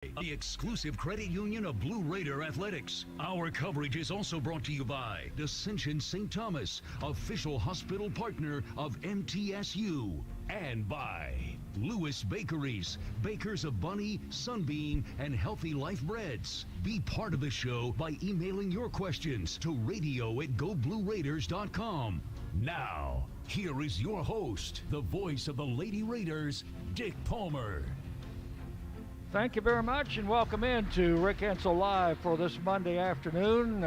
The exclusive credit union of Blue Raider Athletics. Our coverage is also brought to you by Dissension St. Thomas, official hospital partner of MTSU, and by Lewis Bakeries, bakers of Bunny, Sunbeam, and Healthy Life Breads. Be part of the show by emailing your questions to radio@goblueraiders.com. Now, here is your host, the voice of the Lady Raiders, Dick Palmer. Thank you very much, and welcome into Rick Insell Live for this Monday afternoon.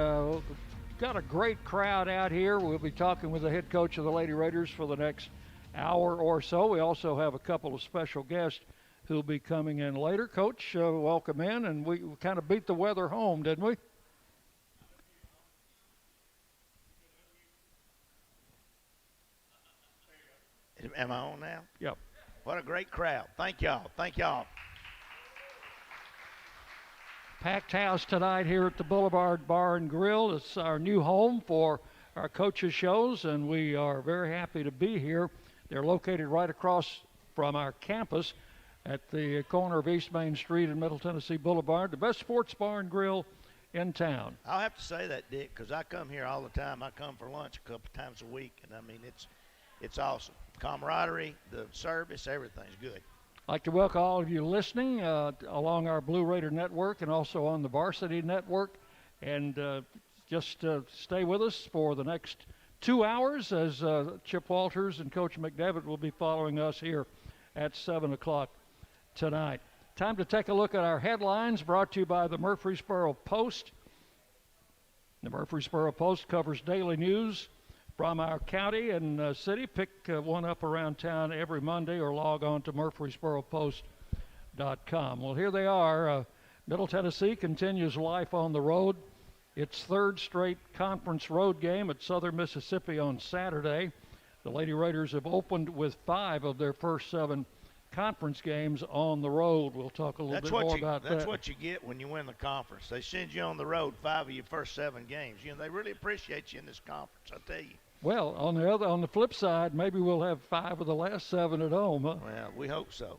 Got a great crowd out here. We'll be talking with the head coach of the Lady Raiders for the next hour or so. We also have a couple of special guests who'll be coming in later. Coach, welcome in, and we kind of beat the weather home, didn't we? Am I on now? Yep. What a great crowd. Thank y'all. Thank y'all. Packed house tonight here at the Boulevard Bar and Grill. It's our new home for our coaches' shows, and we are very happy to be here. They're located right across from our campus at the corner of East Main Street and Middle Tennessee Boulevard, the best sports bar and grill in town. I'll have to say that, Dick, because I come here all the time. I come for lunch a couple times a week, and I mean, it's awesome. Camaraderie, the service, everything's good. I'd like to welcome all of you listening along our Blue Raider Network and also on the Varsity Network. And just stay with us for the next 2 hours as Chip Walters and Coach McDevitt will be following us here at 7 o'clock tonight. Time to take a look at our headlines brought to you by the Murfreesboro Post. The Murfreesboro Post covers daily news from our county and city. Pick one up around town every Monday or log on to murfreesboropost.com. Well, here they are. Middle Tennessee continues life on the road. Its third straight conference road game at Southern Mississippi on Saturday. The Lady Raiders have opened with 5 of their first 7 conference games on the road. We'll talk a little bit more about that. That's what you get when you win the conference. They send you on the road 5 of your first 7 games. You know, they really appreciate you in this conference, I tell you. Well, on the flip side, maybe we'll have 5 of the last 7 at home. Huh? Well, we hope so.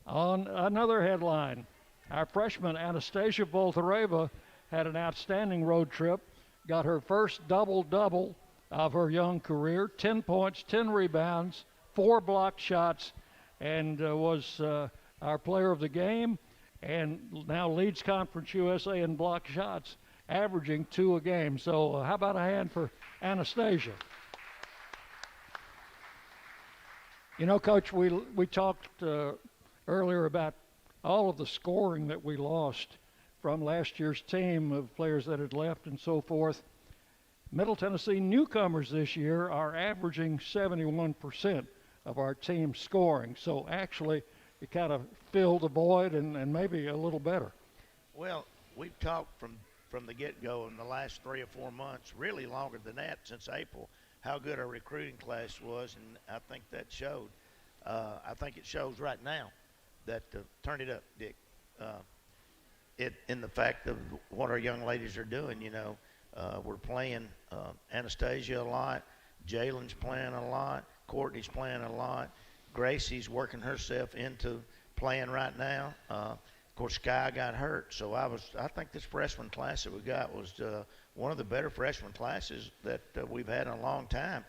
On another headline, our freshman Anastasia Voltareva had an outstanding road trip, got her first double-double of her young career, 10 points, 10 rebounds, 4 blocked shots, and was our player of the game, and now leads Conference USA in blocked shots, averaging 2 a game. So how about a hand for Anastasia? You know, Coach, we talked earlier about all of the scoring that we lost from last year's team of players that had left and so forth. Middle Tennessee newcomers this year are averaging 71% of our team scoring. So actually, it kind of filled the void and maybe a little better. Well, we've talked from the get-go in the last 3 or 4 months, really longer than that, since April, how good our recruiting class was, and I think that showed. I think it shows right now that, turn it up, Dick, in the fact of what our young ladies are doing. You know, we're playing Anastasia a lot, Jalen's playing a lot, Courtney's playing a lot, Gracie's working herself into playing right now. Of course, Sky got hurt, so I think this freshman class that we got was one of the better freshman classes that we've had in a long time,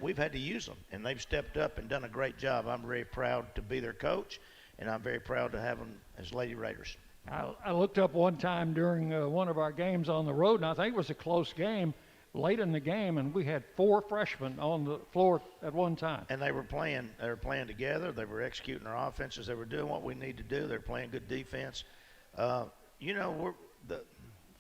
we've had to use them, and they've stepped up and done a great job. I'm very proud to be their coach, and I'm very proud to have them as Lady Raiders. I looked up one time during one of our games on the road, and I think it was a close game, late in the game, and we had 4 freshmen on the floor at one time. And they were playing together. They were executing our offenses. They were doing what we need to do. They're playing good defense. You know,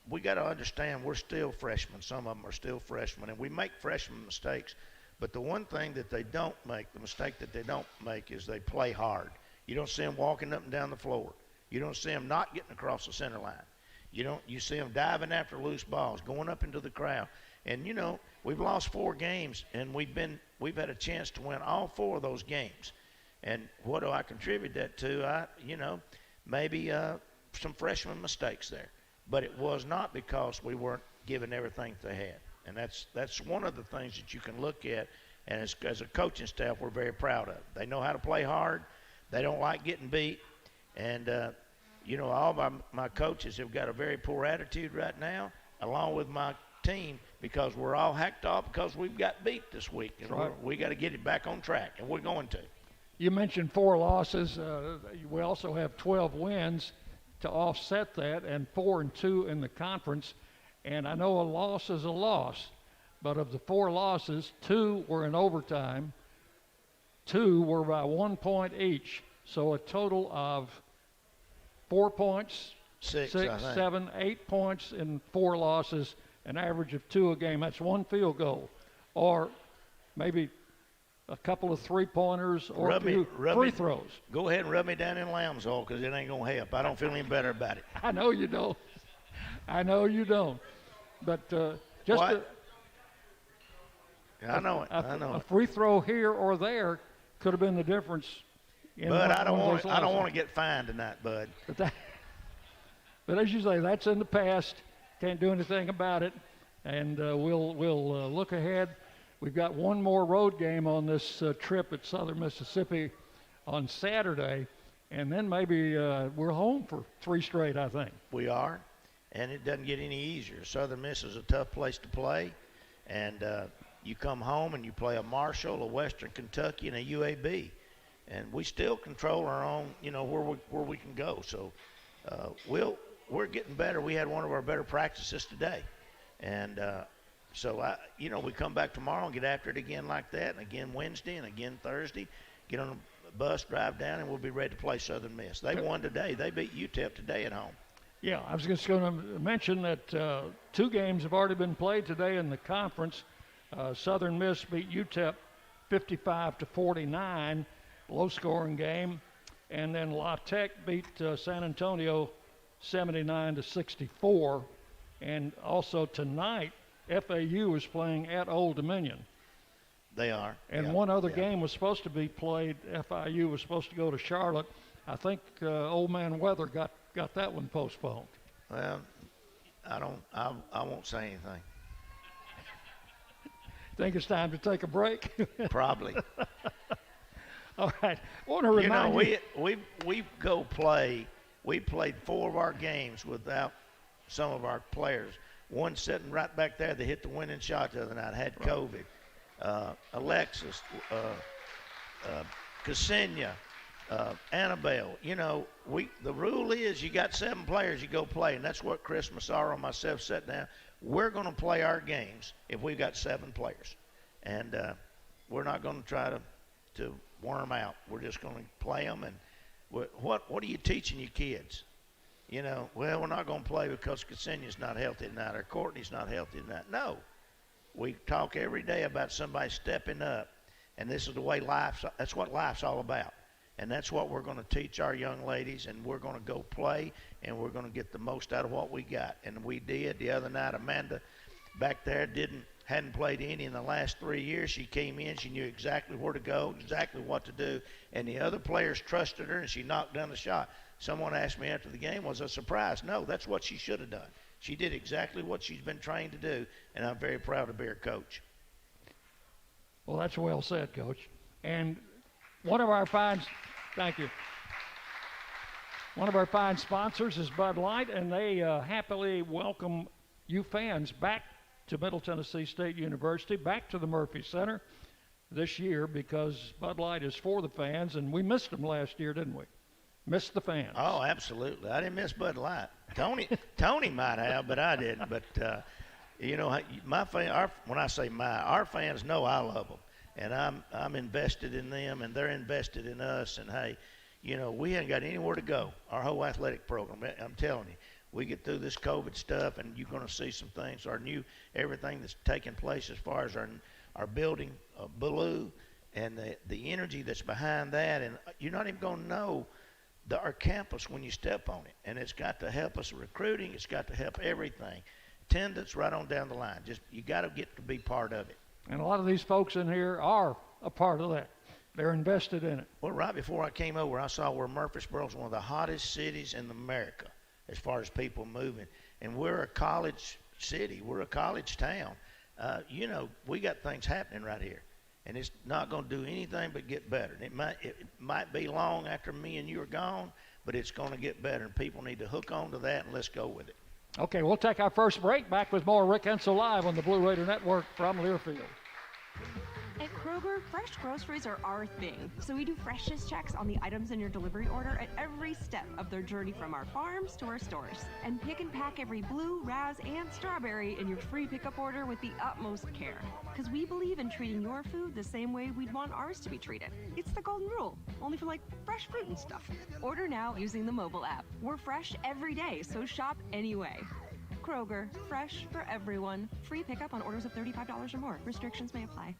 we got to understand we're still freshmen. Some of them are still freshmen, and we make freshman mistakes. But the one thing that they don't make, the mistake that they don't make, is they play hard. You don't see them walking up and down the floor. You don't see them not getting across the center line. You see them diving after loose balls, going up into the crowd. And, you know, we've lost 4 games, and we've had a chance to win all 4 of those games. And what do I contribute that to? Maybe some freshman mistakes there. But it was not because we weren't giving everything they had. And that's one of the things that you can look at, and as a coaching staff, we're very proud of. They know how to play hard. They don't like getting beat. And, all my coaches have got a very poor attitude right now, along with my team, because we're all hacked off because we've got beat this week. And right. we got to get it back on track, and we're going to. You mentioned 4 losses. We also have 12 wins to offset that, and 4-2 in the conference. And I know a loss is a loss, but of the 4 losses, 2 were in overtime, 2 were by 1 point each. So a total of 4 points, 6, 7, 8 points in 4 losses, an average of 2 a game. That's 1 field goal, or maybe a couple of 3-pointers or a few free throws. Go ahead and rub me down in lamb's oil, because it ain't going to help. I don't feel any better about it. I know you don't. I know you don't. But just I know it. A free throw here or there could have been the difference. Bud, I don't want to get fined tonight, Bud. But as you say, that's in the past. Can't do anything about it. And we'll look ahead. We've got one more road game on this trip at Southern Mississippi on Saturday, and then maybe we're home for 3 straight, I think. We are, and it doesn't get any easier. Southern Miss is a tough place to play, and you come home and you play a Marshall, a Western Kentucky, and a UAB, and we still control our own, where we can go. So we're getting better. We had one of our better practices today, and so, we come back tomorrow and get after it again like that, and again Wednesday and again Thursday. Get on a bus, drive down, and we'll be ready to play Southern Miss. They won today. They beat UTEP today at home. Yeah, I was just going to mention that 2 games have already been played today in the conference. Southern Miss beat UTEP 55-49, low-scoring game. And then La Tech beat San Antonio 79-64. And also tonight, FAU is playing at Old Dominion. They are. And one other game was supposed to be played. FIU was supposed to go to Charlotte. I think Old Man Weather got that one postponed. Well, I won't say anything. Think it's time to take a break? Probably. All right. I want to remind you. We go play. We played 4 of our games without some of our players. One sitting right back there that hit the winning shot the other night, had COVID. Alexis, Ksenia, Annabelle. The rule is you got 7 players, you go play, and that's what Chris Massaro and myself sat down. We're going to play our games if we've got 7 players, and we're not going to try to worm out. We're just going to play them. And what are you teaching your kids? We're not going to play because Ksenia's not healthy tonight or Courtney's not healthy tonight. No. We talk every day about somebody stepping up, and this is the way that's what life's all about. And that's what we're going to teach our young ladies, and we're going to go play, and we're going to get the most out of what we got. And we did. The other night, Amanda back there hadn't played any in the last 3 years. She came in. She knew exactly where to go, exactly what to do, and the other players trusted her, and she knocked down the shot. Someone asked me after the game, was a surprise? No, that's what she should have done. She did exactly what she's been trained to do, and I'm very proud to be her coach. Well, that's well said, Coach. And one of our fine sponsors is Bud Light, and they happily welcome you fans back to Middle Tennessee State University, back to the Murphy Center this year, because Bud Light is for the fans, and we missed them last year, didn't we? Missed the fans. Oh, absolutely. I didn't miss Bud Light. Tony might have, but I didn't. But when I say our fans know I love them, and I'm invested in them, and they're invested in us. And hey, we ain't got anywhere to go. Our whole athletic program. I'm telling you, we get through this COVID stuff, and you're going to see some things. Everything that's taking place as far as our building, Blue, and the energy that's behind that, and you're not even going to know our campus when you step on it. And it's got to help us recruiting. It's got to help everything. Attendance right on down the line. Just you got to get to be part of it. And a lot of these folks in here are a part of that. They're invested in it. Well, right before I came over, I saw where Murfreesboro is one of the hottest cities in America as far as people moving. And we're a college city. We're a college town. We got things happening right here. And it's not going to do anything but get better. And it might be long after me and you are gone, but it's going to get better, and people need to hook on to that, and let's go with it. Okay, we'll take our first break. Back with more Rick Insell Live on the Blue Raider Network from Learfield. At Kroger, fresh groceries are our thing, so we do freshness checks on the items in your delivery order at every step of their journey from our farms to our stores. And pick and pack every blue, raz, and strawberry in your free pickup order with the utmost care. Because we believe in treating your food the same way we'd want ours to be treated. It's the golden rule, only for like fresh fruit and stuff. Order now using the mobile app. We're fresh every day, so shop anyway. Kroger, fresh for everyone. Free pickup on orders of $35 or more. Restrictions may apply.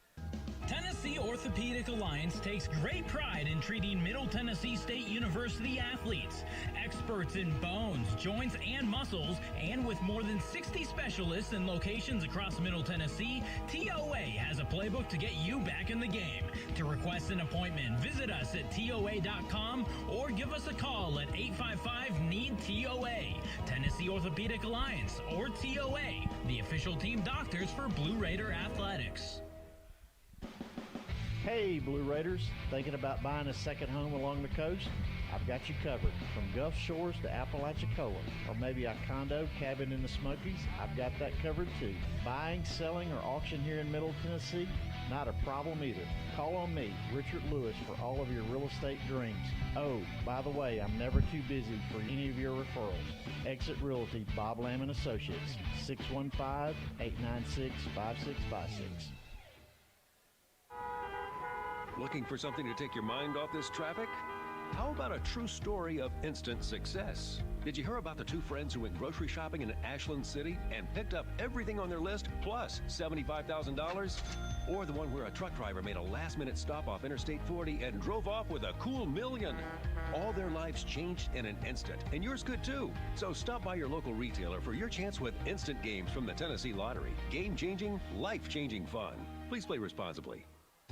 Tennessee Orthopedic Alliance takes great pride in treating Middle Tennessee State University athletes. Experts in bones, joints, and muscles, and with more than 60 specialists in locations across Middle Tennessee, TOA has a playbook to get you back in the game. To request an appointment, visit us at TOA.com or give us a call at 855-NEED-TOA. Tennessee Orthopedic Alliance, or TOA, the official team doctors for Blue Raider Athletics. Hey, Blue Raiders, thinking about buying a second home along the coast? I've got you covered. From Gulf Shores to Apalachicola, or maybe a condo cabin in the Smokies, I've got that covered too. Buying, selling, or auction here in Middle Tennessee? Not a problem either. Call on me, Richard Lewis, for all of your real estate dreams. Oh, by the way, I'm never too busy for any of your referrals. Exit Realty, Bob Lamb & Associates, 615-896-5656. Looking for something to take your mind off this traffic? How about a true story of instant success? Did you hear about the two friends who went grocery shopping in Ashland City and picked up everything on their list plus $75,000? Or the one where a truck driver made a last-minute stop off Interstate 40 and drove off with a cool $1 million? All their lives changed in an instant, and yours could too. So stop by your local retailer for your chance with instant games from the Tennessee Lottery. Game-changing, life-changing fun. Please play responsibly.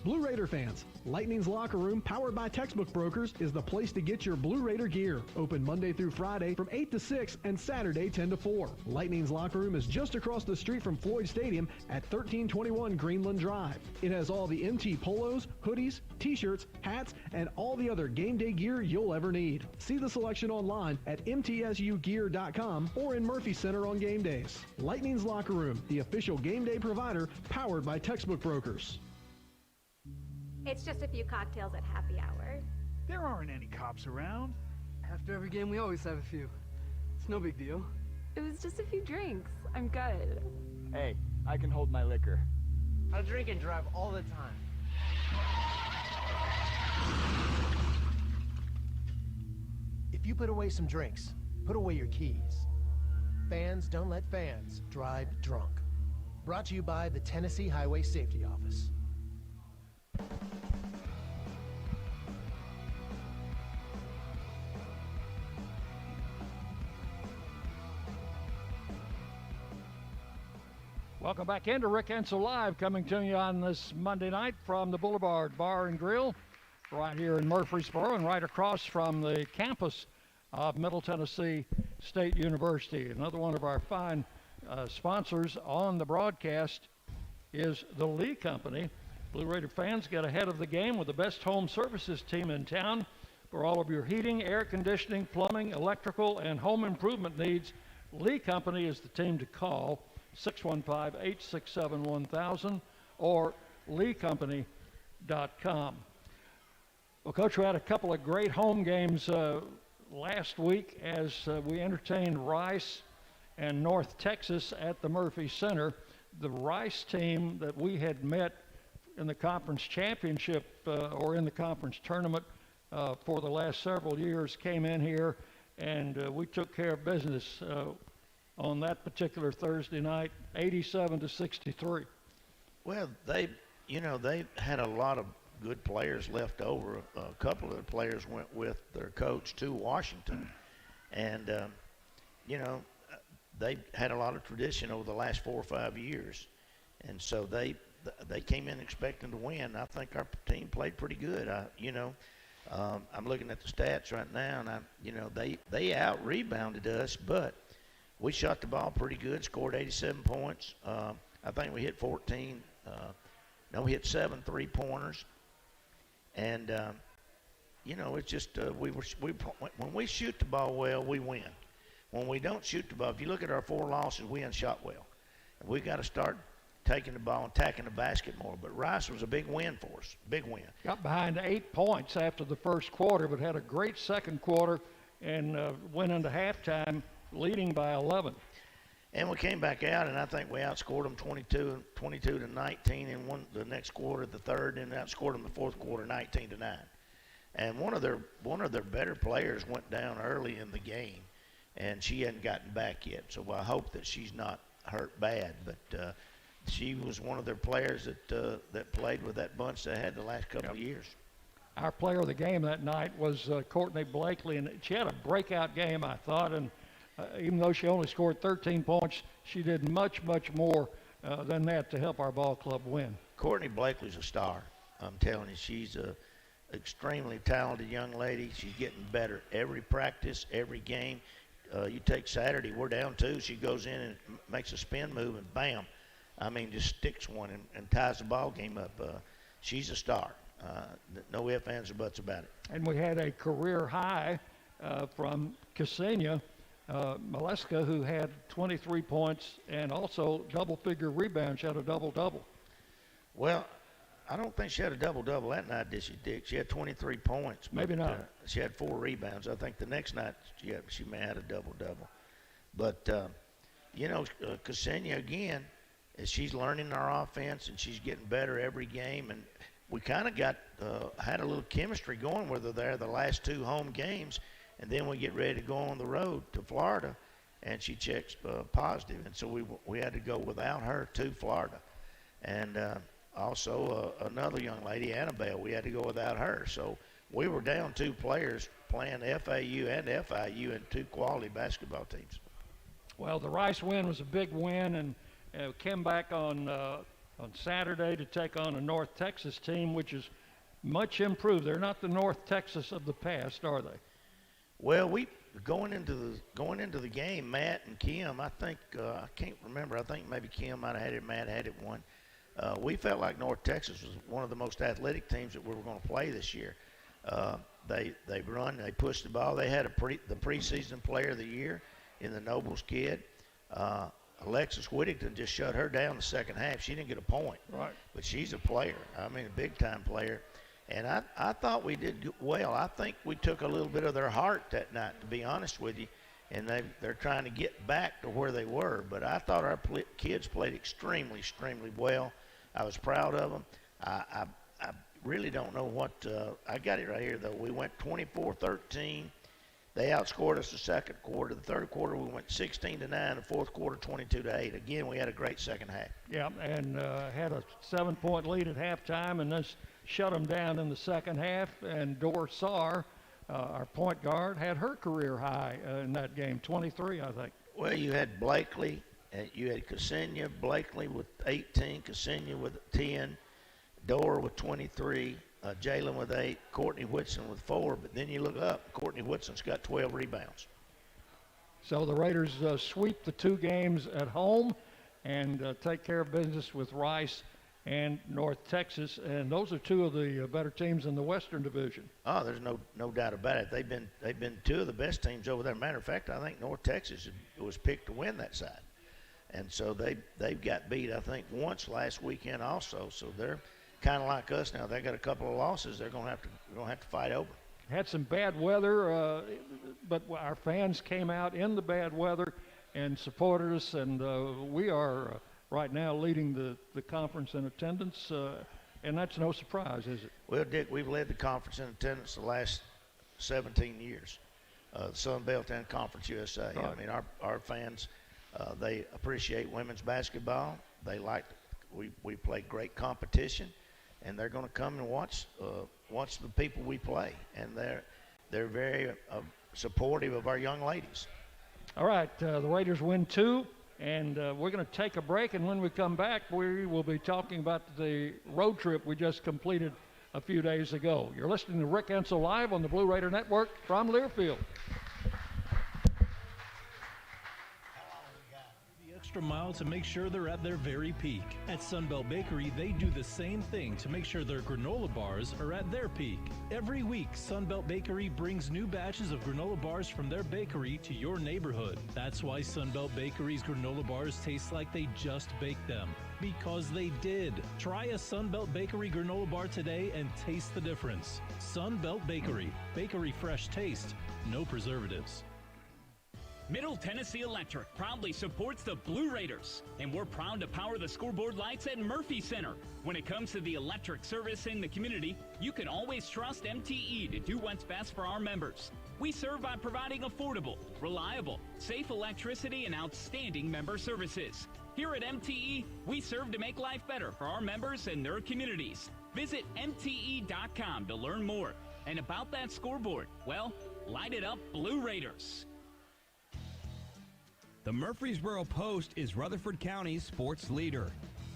Blue Raider fans, Lightning's Locker Room, powered by Textbook Brokers, is the place to get your Blue Raider gear. Open Monday through Friday from 8 to 6 and Saturday 10 to 4. Lightning's Locker Room is just across the street from Floyd Stadium at 1321 Greenland Drive. It has all the MT polos, hoodies, t-shirts, hats, and all the other game day gear you'll ever need. See the selection online at mtsugear.com or in Murphy Center on game days. Lightning's Locker Room, the official game day provider, powered by Textbook Brokers. It's just a few cocktails at happy hour. There aren't any cops around. After every game, we always have a few. It's no big deal. It was just a few drinks. I'm good. Hey, I can hold my liquor. I drink and drive all the time. If you put away some drinks, put away your keys. Fans don't let fans drive drunk. Brought to you by the Tennessee Highway Safety Office. Welcome back into Rick Insell Live, coming to you on this Monday night from the Boulevard Bar and Grill, right here in Murfreesboro and right across from the campus of Middle Tennessee State University. Another one of our fine sponsors on the broadcast is the Lee Company. Blue Raider fans, get ahead of the game with the best home services team in town for all of your heating, air conditioning, plumbing, electrical, and home improvement needs. Lee Company is the team to call. 615-867-1000 or leecompany.com. Well, Coach, we had a couple of great home games last week as we entertained Rice and North Texas at the Murphy Center. The Rice team that we had met in the conference championship or in the conference tournament for the last several years came in here, and we took care of business on that particular Thursday night, 87-63. Well, they had a lot of good players left over. A couple of the players went with their coach to Washington, and they had a lot of tradition over the last 4 or 5 years, and so they came in expecting to win. I think our team played pretty good. I'm looking at the stats right now, and they out rebounded us, but we shot the ball pretty good, scored 87 points. I think we hit 14. We hit 7 3-pointers. And you know, it's just when we shoot the ball well, we win. When we don't shoot the ball, if you look at our 4 losses, we unshot well. And we got to start taking the ball and attacking the basket more. But Rice was a big win for us, big win. Got behind 8 points after the first quarter, but had a great second quarter and went into halftime leading by 11. And we came back out, and I think we outscored them 22 to 19 in the next quarter, the third, and outscored them the fourth quarter 19 to 9. And one of their better players went down early in the game, and she hadn't gotten back yet. So I hope that she's not hurt bad. But she was one of their players that played with that bunch they had the last couple of years. Our player of the game that night was Courtney Blakely, and she had a breakout game, I thought. And even though she only scored 13 points, she did much, much more than that to help our ball club win. Courtney Blakely's a star. I'm telling you, she's a extremely talented young lady. She's getting better every practice, every game. You take Saturday, we're down 2. She goes in and makes a spin move, and bam, I mean, just sticks one and ties the ball game up. She's a star. No ifs, ands, or buts about it. And we had a career high from Ksenia Maleska, who had 23 points and also double-figure rebounds. She had a double-double. Well, I don't think she had a double-double that night, did she, Dick? She had 23 points. Maybe not. She had 4 rebounds. I think the next night she may have had a double-double. But, you know, Ksenia, again, she's learning our offense, and she's getting better every game. And we kind of had a little chemistry going with her there the last 2 home games. And then we get ready to go on the road to Florida, and she checks positive. And so we had to go without her to Florida. And also another young lady, Annabelle, we had to go without her. So we were down 2 players playing FAU and FIU and 2 quality basketball teams. Well, the Rice win was a big win, and came back on Saturday to take on a North Texas team, which is much improved. They're not the North Texas of the past, are they? Well, going into the game, Matt and Kim, I think I can't remember. I think maybe Kim might have had it, Matt had it one. We felt like North Texas was one of the most athletic teams that we were going to play this year. They run, they push the ball. They had the preseason player of the year in the Nobles kid. Alexis Whittington just shut her down the second half. She didn't get a point, right? But she's a player. I mean, a big-time player. And I thought we did well. I think we took a little bit of their heart that night, to be honest with you. And they're trying to get back to where they were. But I thought our kids played extremely, extremely well. I was proud of them. I really don't know what I got it right here, though. We went 24-13. They outscored us the second quarter. The third quarter, we went 16-9. The fourth quarter, 22-8. Again, we had a great second half. Yeah, and had a 7-point lead at halftime, and then shut them down in the second half. And Dor Saar, our point guard, had her career high in that game, 23, I think. Well, you had Blakely. You had Ksenia Blakely with 18, Ksenia with 10, Dor with 23, Jalen with 8, Courtney Whitson with 4. But then you look up, Courtney Whitson's got 12 rebounds. So the Raiders sweep the 2 games at home and take care of business with Rice and North Texas, and those are 2 of the better teams in the Western Division. Oh, there's no doubt about it. They've been 2 of the best teams over there. Matter of fact, I think North Texas was picked to win that side, and so they've got beat, I think, once last weekend also. So they're kind of like us now. They got a couple of losses they're going to have to fight over. Had some bad weather, but our fans came out in the bad weather and supported us, and we are right now leading the conference in attendance, and that's no surprise, is it? Well, Dick, we've led the conference in attendance the last 17 years, the Sun Belt and Conference USA. Right. I mean, our fans, they appreciate women's basketball. They like we play great competition, and they're going to come and watch the people we play, and they're very supportive of our young ladies. All right, the Raiders win 2. And we're going to take a break, and when we come back, we will be talking about the road trip we just completed a few days ago. You're listening to Rick Insell Live on the Blue Raider Network from Learfield. extra mile to make sure they're at their very peak. At Sunbelt Bakery, they do the same thing to make sure their granola bars are at their peak. Every week, Sunbelt Bakery brings new batches of granola bars from their bakery to your neighborhood. That's why Sunbelt Bakery's granola bars taste like they just baked them. Because they did. Try a Sunbelt Bakery granola bar today and taste the difference. Sunbelt Bakery. Bakery fresh taste. No preservatives. Middle Tennessee Electric proudly supports the Blue Raiders, and we're proud to power the scoreboard lights at Murphy Center. When it comes to the electric service in the community, you can always trust MTE to do what's best for our members. We serve by providing affordable, reliable, safe electricity and outstanding member services. Here at MTE, we serve to make life better for our members and their communities. Visit MTE.com to learn more. And about that scoreboard, well, light it up, Blue Raiders. The Murfreesboro Post is Rutherford County's sports leader.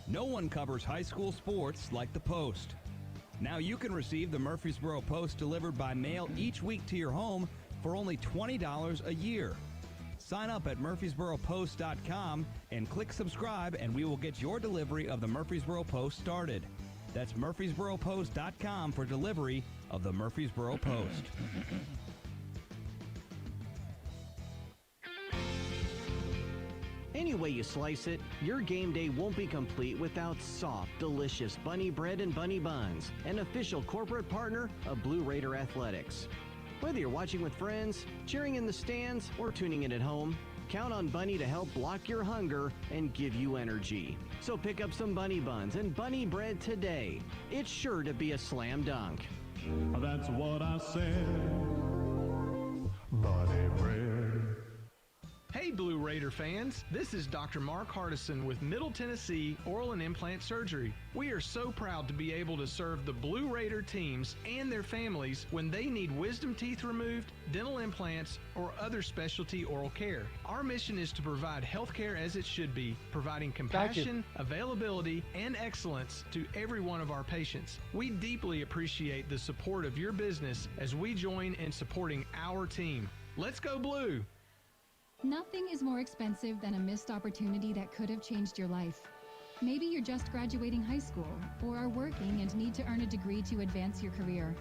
No one covers high school sports like the Post. Now you can receive the Murfreesboro Post delivered by mail each week to your home for only $20 a year. Sign up at murfreesboropost.com and click subscribe, and we will get your delivery of the Murfreesboro Post started. That's murfreesboropost.com for delivery of the Murfreesboro Post. Any way you slice it, your game day won't be complete without soft, delicious Bunny bread and Bunny buns, an official corporate partner of Blue Raider Athletics. Whether you're watching with friends, cheering in the stands, or tuning in at home, count on Bunny to help block your hunger and give you energy. So pick up some Bunny buns and Bunny bread today. It's sure to be a slam dunk. That's what I said. Bunny bread. Hey Blue Raider fans, this is Dr. Mark Hardison with Middle Tennessee Oral and Implant Surgery. We are so proud to be able to serve the Blue Raider teams and their families when they need wisdom teeth removed, dental implants, or other specialty oral care. Our mission is to provide health care as it should be, providing compassion, availability, and excellence to every one of our patients. We deeply appreciate the support of your business as we join in supporting our team. Let's go Blue! Nothing is more expensive than a missed opportunity that could have changed your life. Maybe you're just graduating high school, or are working and need to earn a degree to advance your career.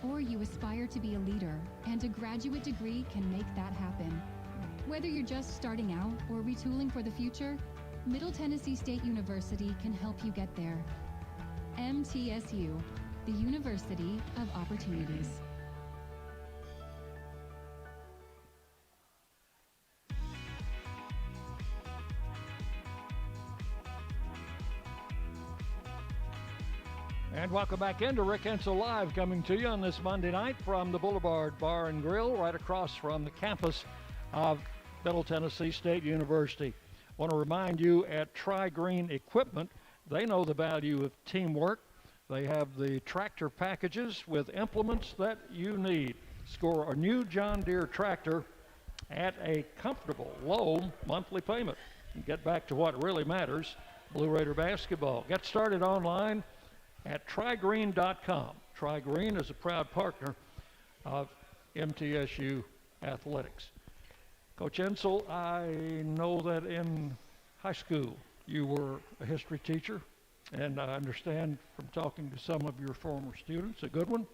Or you aspire to be a leader, and a graduate degree can make that happen. Whether you're just starting out or retooling for the future, Middle Tennessee State University can help you get there. MTSU, the University of Opportunities. And welcome back into Rick Insell Live, coming to you on this Monday night from the Boulevard Bar and Grill, right across from the campus of Middle Tennessee State University. I want to remind you, at Tri-Green Equipment, they know the value of teamwork. They have the tractor packages with implements that you need. Score a new John Deere tractor at a comfortable, low monthly payment. And get back to what really matters, Blue Raider basketball. Get started online at trygreen.com. Tri-Green is a proud partner of MTSU Athletics. Coach Insell, I know that in high school you were a history teacher, and I understand from talking to some of your former students, a good one.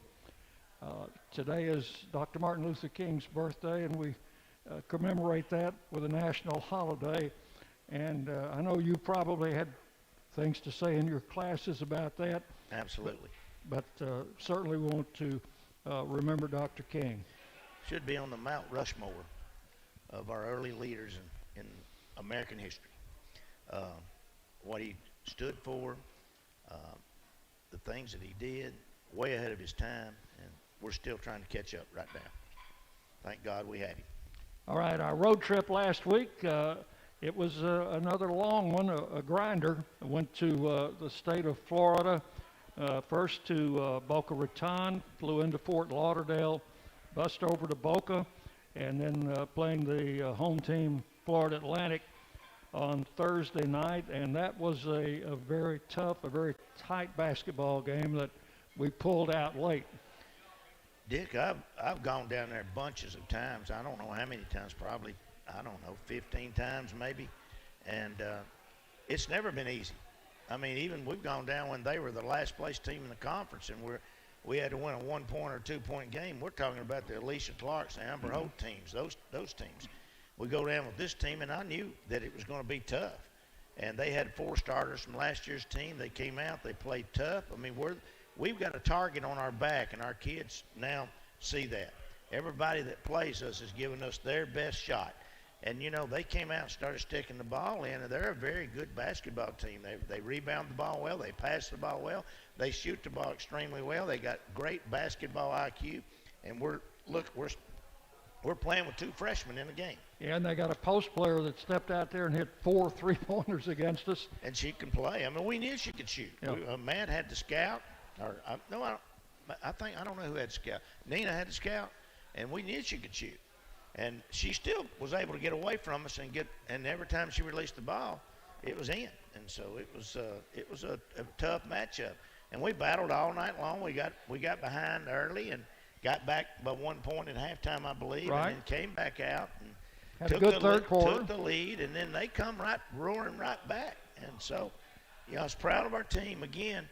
Today is Dr. Martin Luther King's birthday, and we commemorate that with a national holiday. And I know you probably had things to say in your classes about that. Absolutely. But certainly want to remember Dr. King. Should be on the Mount Rushmore of our early leaders in American history. What he stood for, the things that he did, way ahead of his time, and we're still trying to catch up right now. Thank God we have him. All right, our road trip last week, it was another long one, a grinder. I went to the state of Florida, first to Boca Raton, flew into Fort Lauderdale, bussed over to Boca, and then playing the home team, Florida Atlantic, on Thursday night. And that was a very tough, a very tight basketball game that we pulled out late. Dick, I've gone down there bunches of times. I don't know how many times, probably, I don't know, 15 times maybe. And it's never been easy. I mean, even we've gone down when they were the last place team in the conference, and we had to win a 1-point or 2-point game. We're talking about the Alicia Clarks, the Amber Holt teams, those teams. We go down with this team, and I knew that it was going to be tough. And they had 4 starters from last year's team. They came out, they played tough. I mean, we've got a target on our back, and our kids now see that. Everybody that plays us is giving us their best shot. And, you know, they came out and started sticking the ball in, and they're a very good basketball team. They rebound the ball well. They pass the ball well. They shoot the ball extremely well. They got great basketball IQ. And we're playing with 2 freshmen in the game. Yeah, and they got a post player that stepped out there and hit 4 3-pointers against us. And she can play. I mean, we knew she could shoot. Yeah. Matt had the scout. I don't know who had the scout. Nina had the scout, and we knew she could shoot. And she still was able to get away from us and every time she released the ball, it was in. And so it was a tough matchup. And we battled all night long. We got behind early and got back by 1 point at halftime, I believe, right. And then came back out and had a good third quarter. Took the lead, and then they come roaring right back. And so, you know, I was proud of our team. Again,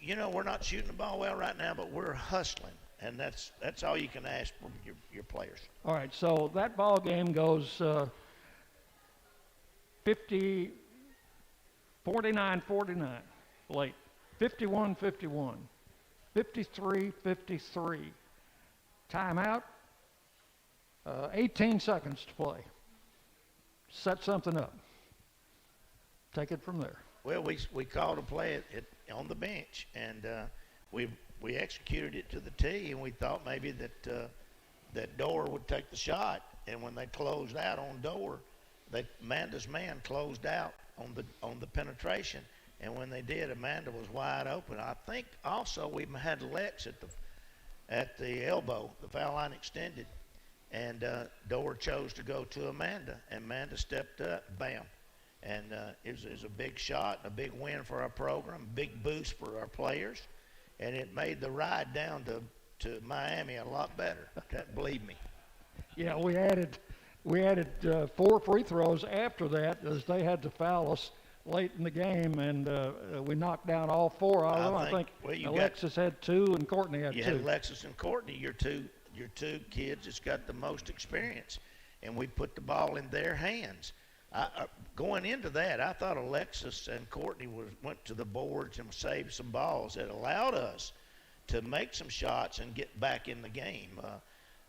you know, we're not shooting the ball well right now, but we're hustling. And that's all you can ask from your players. All right, so that ball game goes 49-49 late, 51-51, 53-53. Timeout, 18 seconds to play. Set something up. Take it from there. Well, we called a play on the bench, and we executed it to the T, and we thought maybe that Dora would take the shot. And when they closed out on Dora, Amanda's man closed out on the penetration. And when they did, Amanda was wide open. I think also we had Lex at the elbow, the foul line extended, and Dora chose to go to Amanda. And Amanda stepped up, bam. And it was a big shot, a big win for our program, big boost for our players. And it made the ride down to Miami a lot better. Believe me. Yeah, we added 4 free throws after that as they had to foul us late in the game, and we knocked down all 4 of them. I think Alexis had 2 and Courtney had 2. You had Alexis and Courtney, your two kids that's got the most experience, and we put the ball in their hands. Going into that, I thought Alexis and Courtney went to the boards and saved some balls that allowed us to make some shots and get back in the game.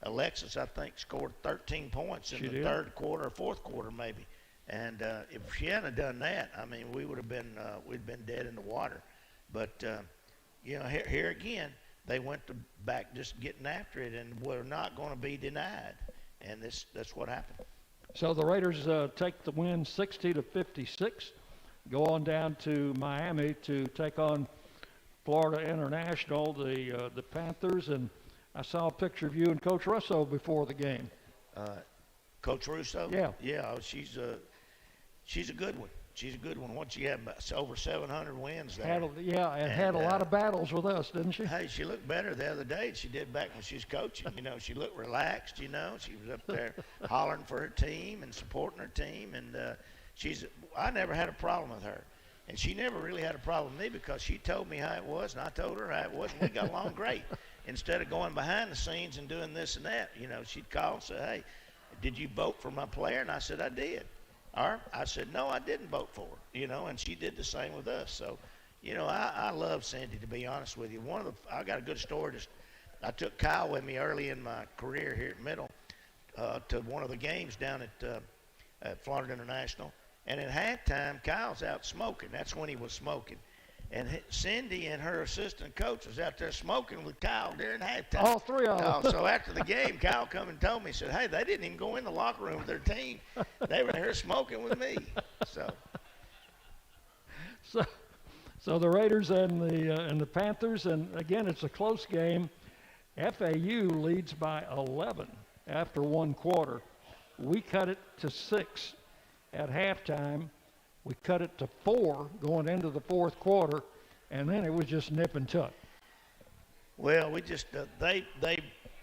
Alexis, I think, scored 13 points in the third quarter or fourth quarter maybe. And if she hadn't done that, I mean, we would have been we'd been dead in the water. But you know, here again, they went back just getting after it, and we're not going to be denied. And that's what happened. So the Raiders take the win 60-56, go on down to Miami to take on Florida International, the Panthers, and I saw a picture of you and Coach Russo before the game. Coach Russo? Yeah. Yeah, she's a good one. She's a good one. Once she had over 700 wins there. Had a lot of battles with us, didn't she? Hey, she looked better the other day than she did back when she was coaching. You know, she looked relaxed, you know. She was up there hollering for her team and supporting her team. And I never had a problem with her. And she never really had a problem with me because she told me how it was, and I told her how it was, and we got along great. Instead of going behind the scenes and doing this and that, you know, she'd call and say, hey, did you vote for my player? And I said, I did. Or I said, no, I didn't vote for her, you know, and she did the same with us. So, you know, I love Cindy, to be honest with you. I got a good story. I took Kyle with me early in my career here at Middle to one of the games down at Florida International. And at halftime, Kyle's out smoking. That's when he was smoking. And Cindy and her assistant coach was out there smoking with Kyle during halftime. All 3 of them. So after the game, Kyle come and told me, said, hey, they didn't even go in the locker room with their team. They were here smoking with me. So the Raiders and the Panthers, and again, it's a close game. FAU leads by 11 after 1 quarter. We cut it to 6 at halftime. We cut it to 4 going into the fourth quarter, and then it was just nip and tuck. Well, we just they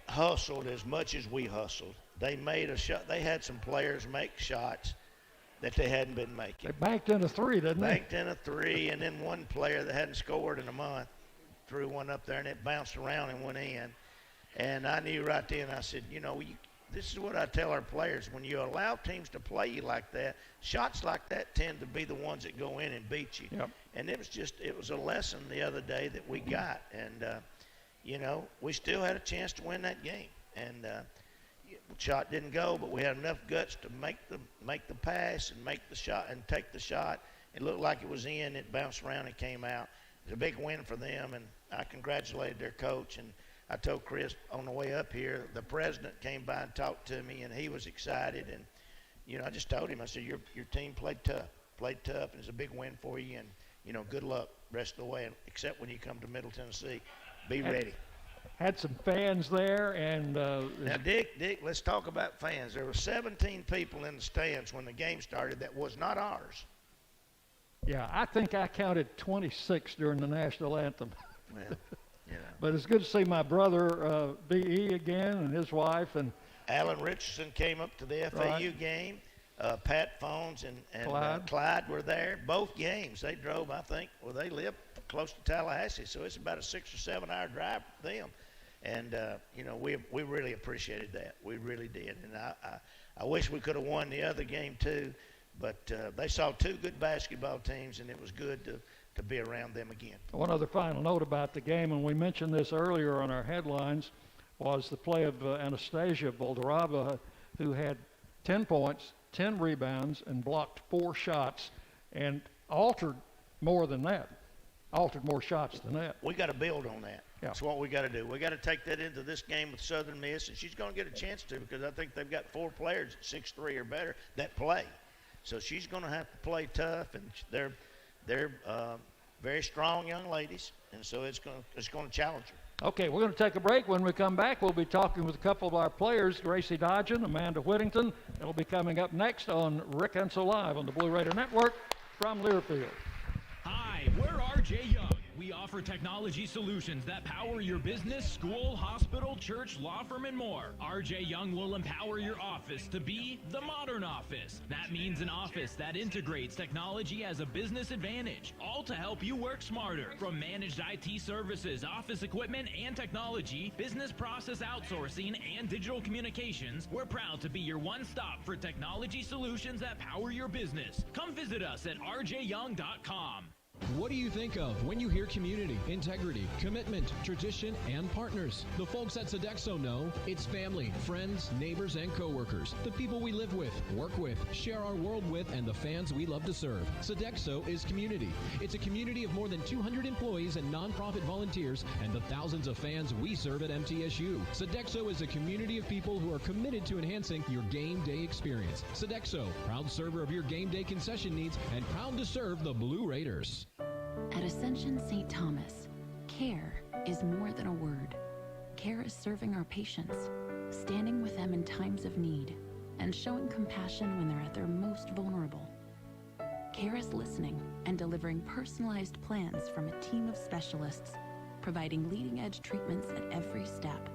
hustled as much as we hustled. They made a shot. They had some players make shots, that they hadn't been making. They banked in a 3, didn't they? Banked in a 3, and then one player that hadn't scored in a month threw one up there, and it bounced around and went in. And I knew right then, I said, this is what I tell our players. When you allow teams to play you like that, shots like that tend to be the ones that go in and beat you. Yep. And it was a lesson the other day that we got. And, we still had a chance to win that game. And shot didn't go, but we had enough guts to make the pass and make the shot and take the shot. It looked like it was in. It bounced around and came out. It was a big win for them, and I congratulated their coach. And I told Chris on the way up here, the president came by and talked to me, and he was excited. And, I just told him, I said, your team played tough, and it's a big win for you. And, good luck rest of the way, except when you come to Middle Tennessee. Be ready. Had some fans there, and now, Dick, let's talk about fans. There were 17 people in the stands when the game started that was not ours. Yeah, I think I counted 26 during the national anthem. Well, But it's good to see my brother B.E. again and his wife. And Alan Richardson came up to the FAU game. Pat Phones and Clyde were there. Both games. They drove, I think, they live close to Tallahassee, so it's about a 6 or 7 hour drive for them. And, we really appreciated that. We really did. And I wish we could have won the other game too, but they saw 2 good basketball teams, and it was good to be around them again. One other final note about the game, and we mentioned this earlier on our headlines, was the play of Anastasia Boldarava, who had 10 points, 10 rebounds, and blocked 4 shots, and altered more shots than that. We got to build on that. Yeah. That's what we got to do. We got to take that into this game with Southern Miss, and she's going to get a chance to, because I think they've got 4 players at 6'3" or better that play. So she's going to have to play tough, and they're very strong young ladies, and so it's going to challenge her. Okay, we're going to take a break. When we come back, we'll be talking with a couple of our players, Gracie Dodgen, Amanda Whittington. It'll be coming up next on Rick Insell Live on the Blue Raider Network from Learfield. Hi, we're RJ Young. We offer technology solutions that power your business, school, hospital, church, law firm, and more. RJ Young will empower your office to be the modern office. That means an office that integrates technology as a business advantage, all to help you work smarter. From managed IT services, office equipment and technology, business process outsourcing, and digital communications, we're proud to be your one-stop for technology solutions that power your business. Come visit us at rjyoung.com. What do you think of when you hear community, integrity, commitment, tradition, and partners? The folks at Sodexo know it's family, friends, neighbors, and coworkers. The people we live with, work with, share our world with, and the fans we love to serve. Sodexo is community. It's a community of more than 200 employees and nonprofit volunteers and the thousands of fans we serve at MTSU. Sodexo is a community of people who are committed to enhancing your game day experience. Sodexo, proud server of your game day concession needs and proud to serve the Blue Raiders. At Ascension St. Thomas, care is more than a word. Care is serving our patients, standing with them in times of need, and showing compassion when they're at their most vulnerable. Care is listening and delivering personalized plans from a team of specialists, providing leading-edge treatments at every step.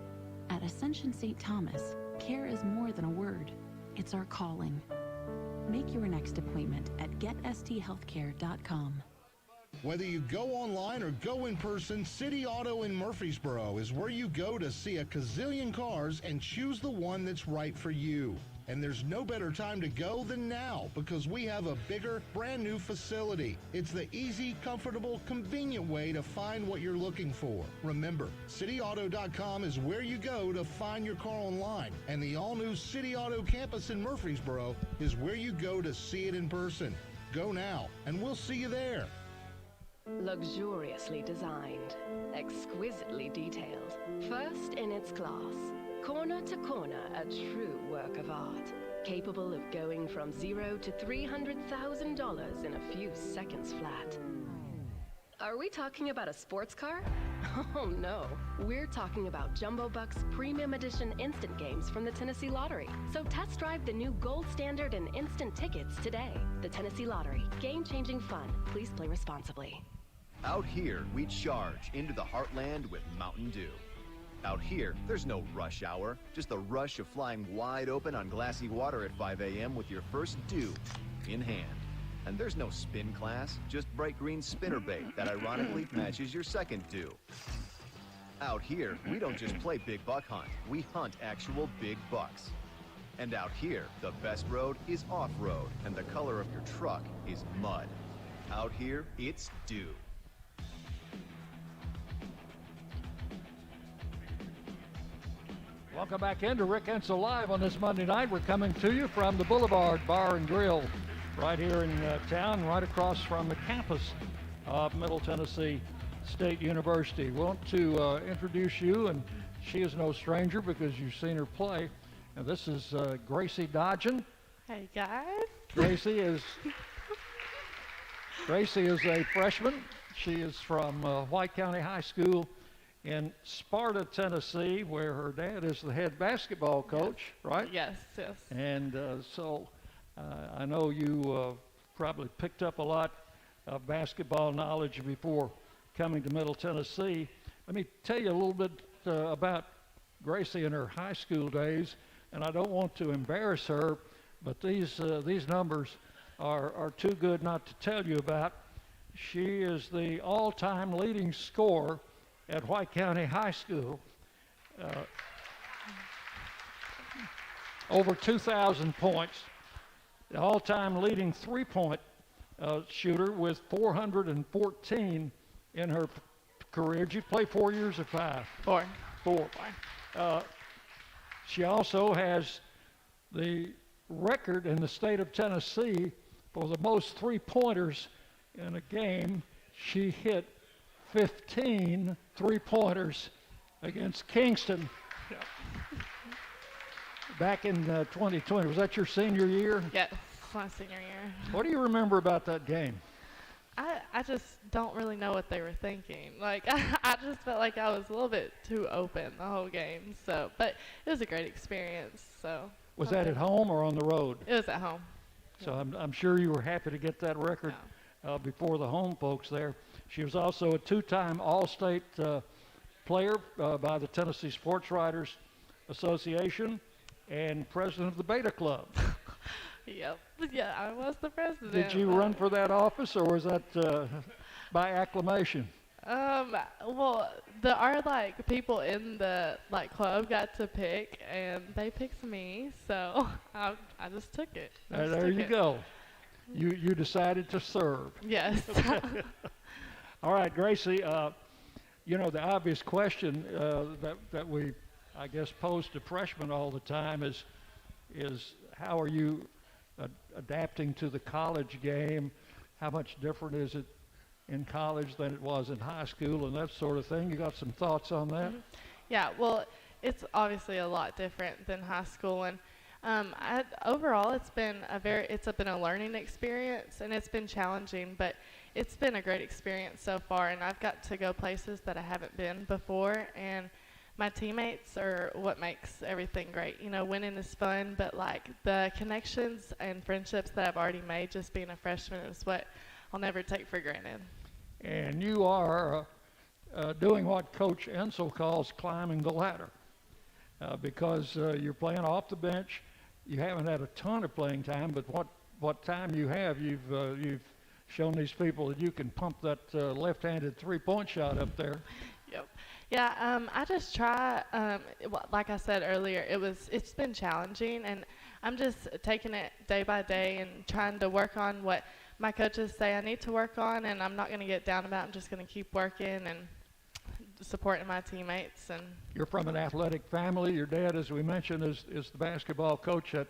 At Ascension St. Thomas, care is more than a word. It's our calling. Make your next appointment at getsthealthcare.com. Whether you go online or go in person, City Auto in Murfreesboro is where you go to see a gazillion cars and choose the one that's right for you. And there's no better time to go than now, because we have a bigger, brand new facility. It's the easy, comfortable, convenient way to find what you're looking for. Remember, cityauto.com is where you go to find your car online. And the all-new City Auto campus in Murfreesboro is where you go to see it in person. Go now, and we'll see you there. Luxuriously designed, exquisitely detailed, first in its class, corner to corner, a true work of art, capable of going from $0 to $300,000 in a few seconds flat. Are we talking about a sports car? Oh no, we're talking about Jumbo Bucks Premium Edition instant games from the Tennessee Lottery. So test drive the new gold standard and instant tickets today. The Tennessee Lottery, game-changing fun. Please play responsibly. Out here, we charge into the heartland with Mountain Dew. Out here, there's no rush hour, just the rush of flying wide open on glassy water at 5 a.m. with your first dew in hand. And there's no spin class, just bright green spinnerbait that ironically matches your second dew. Out here, we don't just play big buck hunt, we hunt actual big bucks. And out here, the best road is off-road, and the color of your truck is mud. Out here, it's dew. Welcome back into Rick Insell Live on this Monday night. We're coming to you from the Boulevard Bar and Grill right here in town, right across from the campus of Middle Tennessee State University. We want to introduce you, and she is no stranger because you've seen her play. And this is Gracie Dodgen. Hey, guys. Gracie is a freshman. She is from White County High School in Sparta, Tennessee, where her dad is the head basketball coach, right? Yes, yes. And so I know you probably picked up a lot of basketball knowledge before coming to Middle Tennessee. Let me tell you a little bit about Gracie in her high school days, and I don't want to embarrass her, but these numbers are too good not to tell you about. She is the all-time leading scorer at White County High School, over 2,000 points, the all-time leading three-point shooter with 414 in her career. Did you play 4 years or 5? Four. She also has the record in the state of Tennessee for the most three-pointers in a game. She hit 15 three-pointers against Kingston back in 2020. Was that your senior year? Yes, my senior year. What do you remember about that game? I just don't really know what they were thinking. Like, I just felt like I was a little bit too open the whole game. So, but it was a great experience. So. Was that at home or on the road? It was at home. So I'm sure you were happy to get that record before the home folks there. She was also a two-time All-State player by the Tennessee Sports Writers Association and president of the Beta Club. Yep. Yeah, I was the president. Did you run for that office, or was that by acclamation? Well, our people in the club got to pick, and they picked me, so I just took it. There you go. You decided to serve. Yes. All right, Gracie. The obvious question that we, I guess, pose to freshmen all the time is how are you adapting to the college game? How much different is it in college than it was in high school and that sort of thing? You got some thoughts on that? Mm-hmm. Yeah, well, it's obviously a lot different than high school, and overall it's been a learning experience, and it's been challenging, but it's been a great experience so far, and I've got to go places that I haven't been before, and my teammates are what makes everything great. Winning is fun, but the connections and friendships that I've already made just being a freshman is what I'll never take for granted. And you are doing what Coach Insell calls climbing the ladder, because you're playing off the bench. You haven't had a ton of playing time, but what time you have, you've shown these people that you can pump that left-handed three-point shot up there. Yep. Yeah, I just try, like I said earlier, it's been challenging, and I'm just taking it day by day and trying to work on what my coaches say I need to work on, and I'm not going to get down about it. I'm just going to keep working and supporting my teammates. And you're from an athletic family. Your dad, as we mentioned, is the basketball coach at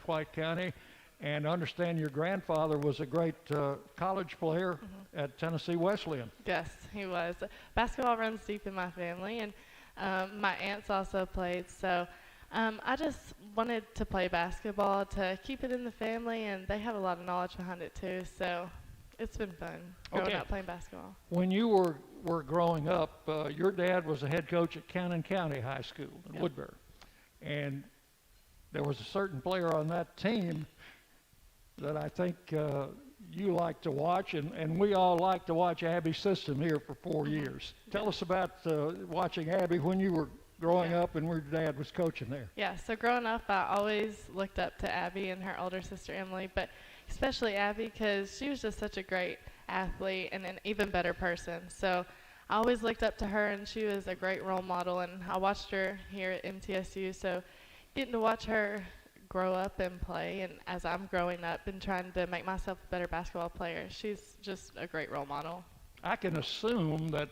White County, and I understand your grandfather was a great college player at Tennessee Wesleyan. Yes, he was. Basketball runs deep in my family, and my aunts also played. So I just wanted to play basketball to keep it in the family, and they have a lot of knowledge behind it too. So it's been fun growing up playing basketball. When you were growing up, your dad was a head coach at Cannon County High School in Woodbury, and there was a certain player on that team that I think you like to watch, and we all like to watch Abby's system here for 4 years. Tell us about watching Abby when you were growing up and where your dad was coaching there? Yeah, so growing up, I always looked up to Abby and her older sister Emily, but especially Abby because she was just such a great athlete and an even better person. So I always looked up to her, and she was a great role model, and I watched her here at MTSU. So getting to watch her grow up and play, and as I'm growing up and trying to make myself a better basketball player, she's just a great role model. I can assume that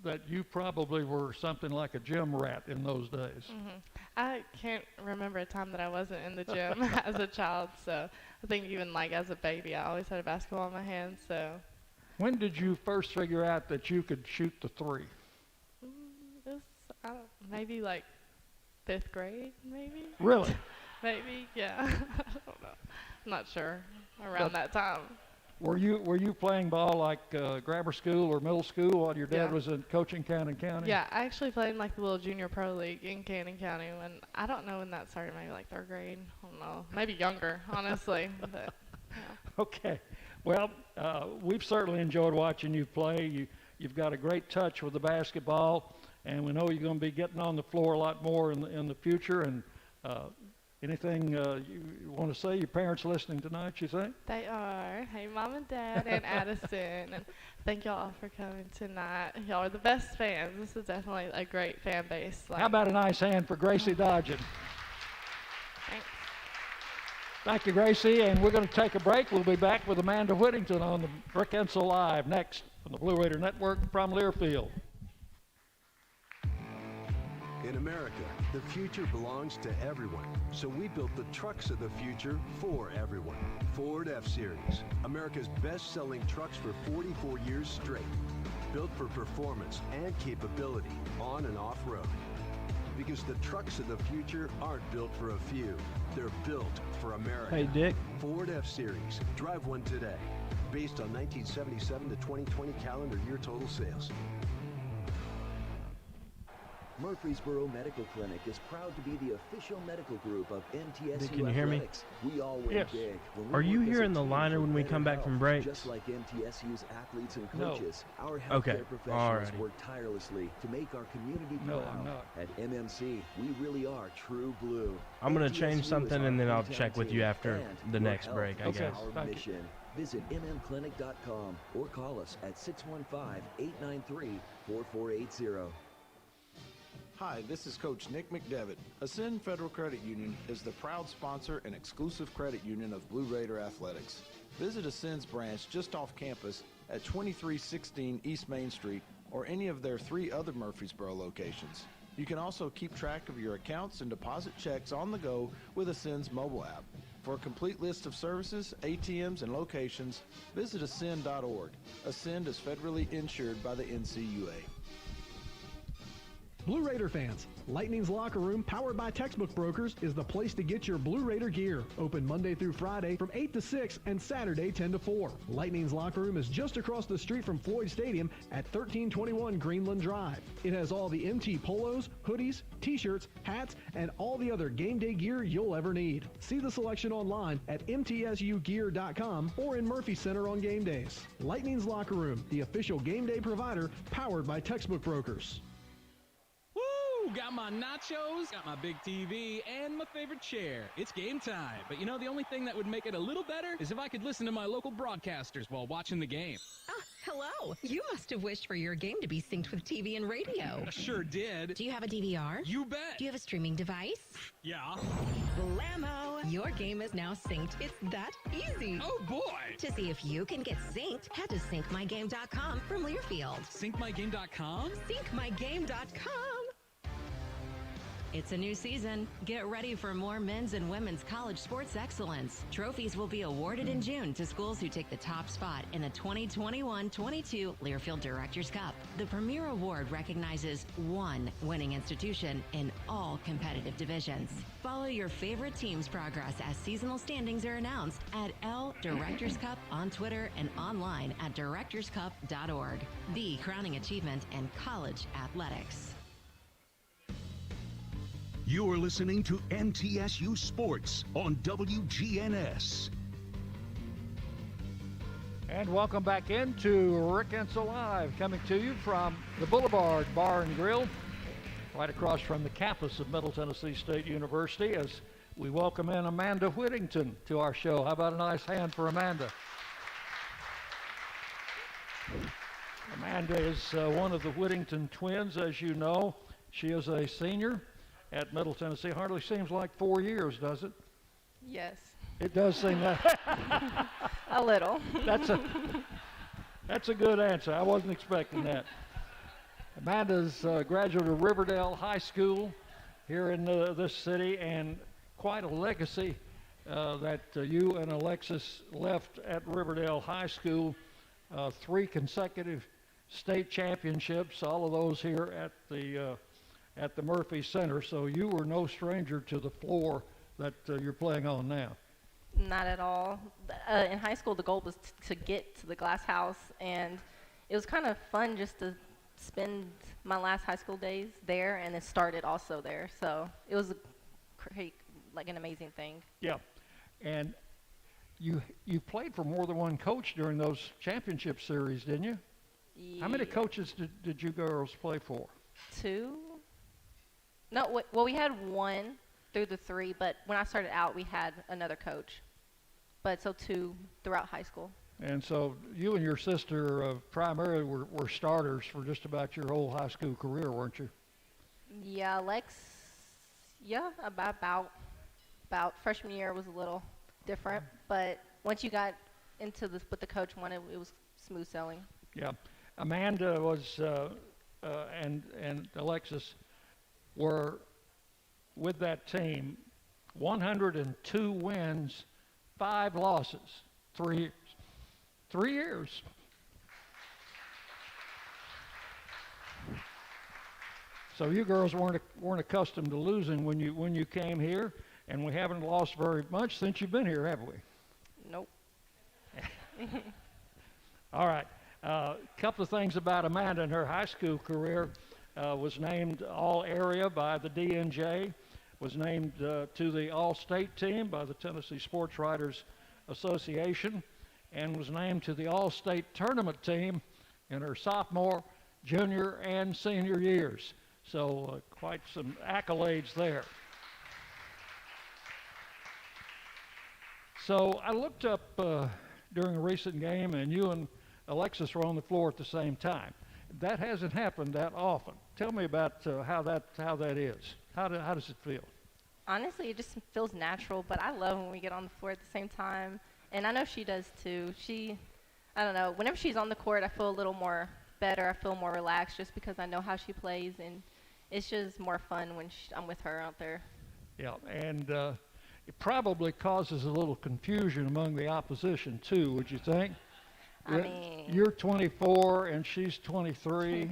that you probably were something like a gym rat in those days. Mm-hmm. I can't remember a time that I wasn't in the gym as a child, so I think even like as a baby, I always had a basketball in my hand. So when did you first figure out that you could shoot the three? Maybe like 5th grade, maybe. Really? Maybe, yeah. I don't know. I'm not sure. Around that time. Were you playing ball like grammar school or middle school while your dad was in coaching Cannon County? Yeah, I actually played in like the little junior pro league in Cannon County when I don't know when that started. Maybe like 3rd grade. I don't know. Maybe younger, honestly. But, yeah. Okay. Well, we've certainly enjoyed watching you play. You've got a great touch with the basketball, and we know you're going to be getting on the floor a lot more in the future. And anything you want to say? Your parents listening tonight, you think? They are. Hey, Mom and Dad and Addison. And thank y'all for coming tonight. Y'all are the best fans. This is definitely a great fan base. How about a nice hand for Gracie Dodgen? Thanks. Thank you, Gracie. And we're going to take a break. We'll be back with Amanda Whittington on the Rick Insell Live next on the Blue Raider Network from Learfield. In America, the future belongs to everyone. So we built the trucks of the future for everyone. Ford F-Series, America's best-selling trucks for 44 years straight. Built for performance and capability on and off-road. Because the trucks of the future aren't built for a few. They're built for America. Hey, Dick. Ford F-Series. Drive one today. Based on 1977 to 2020 calendar year total sales. Murfreesboro Medical Clinic is proud to be the official medical group of MTSU Can you hear me? Athletics. We all win big. Are you here in the liner when we come back from break? Just like MTSU's athletes and No. coaches, our Okay. healthcare professionals Alrighty. work tirelessly to make our community No, proud. I'm not. At MMC, we really are true blue. I'm going to change MTSU is something our and then I'll hometown check with you team, after and the your next health break, I is guess. our mission. Visit mmclinic.com or call us at 615-893-4480. Hi, this is Coach Nick McDevitt. Ascend Federal Credit Union is the proud sponsor and exclusive credit union of Blue Raider Athletics. Visit Ascend's branch just off campus at 2316 East Main Street or any of their 3 other Murfreesboro locations. You can also keep track of your accounts and deposit checks on the go with Ascend's mobile app. For a complete list of services, ATMs, and locations, visit ascend.org. Ascend is federally insured by the NCUA. Blue Raider fans, Lightning's Locker Room, powered by Textbook Brokers, is the place to get your Blue Raider gear. Open Monday through Friday from 8 to 6 and Saturday 10 to 4. Lightning's Locker Room is just across the street from Floyd Stadium at 1321 Greenland Drive. It has all the MT polos, hoodies, t-shirts, hats, and all the other game day gear you'll ever need. See the selection online at mtsugear.com or in Murphy Center on game days. Lightning's Locker Room, the official game day provider, powered by Textbook Brokers. Got my nachos, got my big TV, and my favorite chair. It's game time. But you know, the only thing that would make it a little better is if I could listen to my local broadcasters while watching the game. Hello. You must have wished for your game to be synced with TV and radio. Sure did. Do you have a DVR? You bet. Do you have a streaming device? Yeah. Blammo! Your game is now synced. It's that easy. Oh, boy. To see if you can get synced, head to syncmygame.com from Learfield. Syncmygame.com? Syncmygame.com. It's a new season. Get ready for more men's and women's college sports excellence. Trophies will be awarded in June to schools who take the top spot in the 2021-22 Learfield Directors Cup. The premier award recognizes one winning institution in all competitive divisions. Follow your favorite team's progress as seasonal standings are announced at L Directors Cup on Twitter and online at directorscup.org. The crowning achievement in college athletics. You're listening to MTSU Sports on WGNS. And welcome back into Rick Insell Live, coming to you from the Boulevard Bar and Grill. right across from the campus of Middle Tennessee State University, as we welcome in Amanda Whittington to our show. How about a nice hand for Amanda? Amanda is one of the Whittington twins, as you know. She is a senior at Middle Tennessee. Hardly seems like 4 years, does it? Yes. It does seem that. A little. That's a good answer. I wasn't expecting that. Amanda's a graduate of Riverdale High School here in this city, and quite a legacy that you and Alexis left at Riverdale High School. 3 consecutive state championships, all of those here at the Murphy Center. So you were no stranger to the floor that you're playing on now. Not at all. In high school, the goal was to get to the glass house, and it was kind of fun just to spend my last high school days there, and it started also there. So it was like an amazing thing. Yeah, and you played for more than one coach during those championship series, didn't you? Yeah. How many coaches did you girls play for? 2. No, well, we had 1 through the 3, but when I started out, we had another coach. But so 2 throughout high school. And so you and your sister primarily were starters for just about your whole high school career, weren't you? Yeah, Lex, about freshman year was a little different, but once you got into this, what the coach wanted, it was smooth sailing. Yeah. Amanda was, and Alexis were with that team, 102 wins, 5 losses, 3 years. 3 years. So you girls weren't accustomed to losing when you came here, and we haven't lost very much since you've been here, have we? Nope. All right. A couple of things about Amanda and her high school career. Was named All-Area by the DNJ, was named to the All-State team by the Tennessee Sports Writers Association, and was named to the All-State Tournament team in her sophomore, junior, and senior years. So quite some accolades there. So I looked up during a recent game, and you and Alexis were on the floor at the same time. That hasn't happened that often. Tell me about how that is. How does it feel? Honestly, it just feels natural, but I love when we get on the floor at the same time. And I know she does too. I don't know, whenever she's on the court, I feel a little more better. I feel more relaxed just because I know how she plays, and it's just more fun when I'm with her out there. Yeah, and it probably causes a little confusion among the opposition too, would you think? I mean, you're 24 and she's 23,